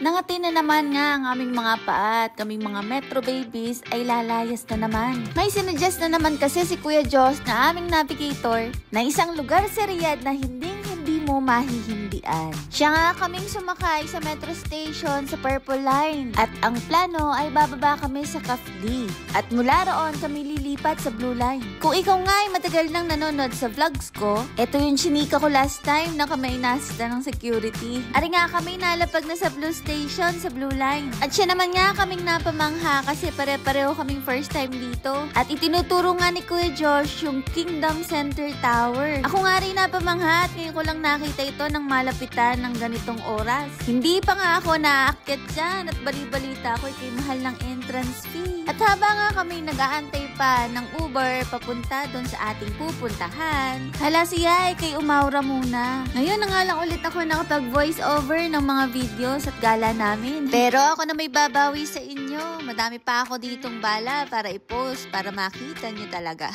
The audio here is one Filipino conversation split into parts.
Nangati na naman nga ang aming mga paa at kaming mga Metro Babies ay lalayas na naman. May sinuggest na naman kasi si Kuya Josh na aming navigator na isang lugar sa Riyadh na hindi mo mahihindian. Siya nga kaming sumakay sa metro station sa Purple Line at ang plano ay bababa kami sa CAF-D at mula roon kami lilipat sa Blue Line. Kung ikaw nga ay matagal nang nanonood sa vlogs ko, ito yung chinika ko last time na kami inasita ng security. Ari nga kami nalapag na sa Blue Station sa Blue Line at siya naman nga kaming napamangha kasi pare-pareho kaming first time dito at itinuturo nga ni Kuya Josh yung Kingdom Center Tower. Ako nga rin napamangha at ngayon ko lang nakita ito ng malapitan ng ganitong oras. Hindi pa nga ako naakyat dyan at bali-balita ko kay mahal ng entrance fee. At habang nga kami nag-aantay pa ng Uber papunta doon sa ating pupuntahan, hala siya ay kay umaura muna. Ngayon na nga lang ulit ako nakapag-voice over ng mga videos at gala namin. Pero ako na may babawi sa inyo. Madami pa ako ditong bala para i-post para makita nyo talaga.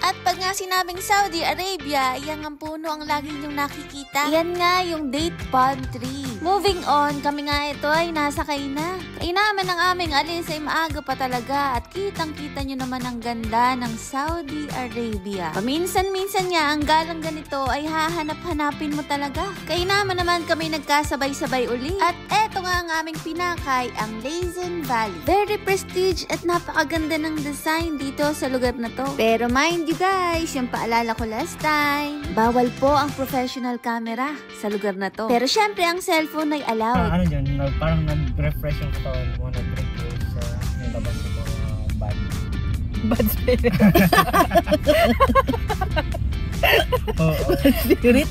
At pag nga sinabing Saudi Arabia, iyan ang puno ang lagi nyong nakikita. Iyan nga yung date palm tree. Moving on, kami nga ito ay nasakay na. Kaya naman ang aming alis ay maaga pa talaga at kitang-kita nyo naman ang ganda ng Saudi Arabia. Paminsan-minsan nga ang galang ganito ay hahanap-hanapin mo talaga. Kaya naman kami nagkasabay-sabay uli. At eto nga ang aming pinakay, ang Lazen Valley. Very prestige at napakaganda ng design dito sa lugar na to. Pero mind you guys, yung paalala ko last time, bawal po ang professional camera sa lugar na to. Pero syempre ang cellphone ay allowed. Ano yun, parang nag-refresh yung katawan mo, nag-refresh sa nilabas mo bad spirit. Spirit?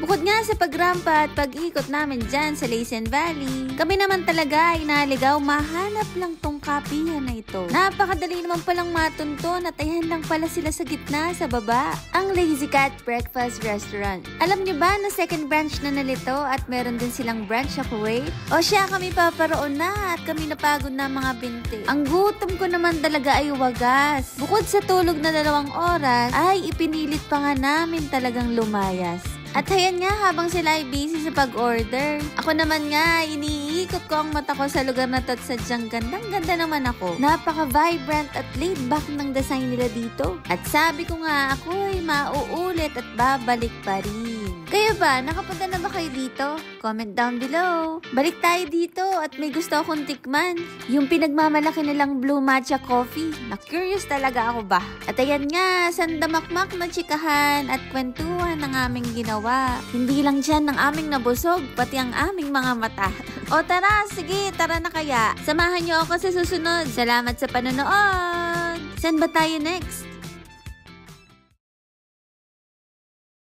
Bukod nga sa pagrampa at pag-ikot namin dyan sa Lazen Valley, kami naman talaga ay naligaw mahanap lang tong kapihan na ito. Napakadali naman palang matunton at ayan lang pala sila sa gitna sa baba. Ang Lazy Cat Breakfast Restaurant. Alam niyo ba na second branch na nalito at meron din silang branch sa Kuwait? O siya kami paparoon na at kami napagod na mga binti. Ang gutom ko naman talaga ay wagas. Bukod sa tulog na 2 oras, ay ipinilit pa nga namin talagang lumayas. At ayan nga, habang sila ay busy sa pag-order, ako naman nga, iniikot ko ang mata ko sa lugar na to at sadyang gandang-ganda naman ako. Napaka-vibrant at laid-back ng design nila dito. At sabi ko nga, ako ay mauulit at babalik pa rin. Kayo ba? Nakapunta na ba kayo dito? Comment down below. Balik tayo dito at may gusto akong tikman. Yung pinagmamalaki nilang blue matcha coffee. Na-curious talaga ako ba? At ayan nga, sandamakmak na chikahan at kwentuhan ng aming ginawa. Hindi lang dyan ng aming nabusog, pati ang aming mga mata. O tara, sige, tara na kaya. Samahan niyo ako sa susunod. Salamat sa panonood. Saan ba tayo next?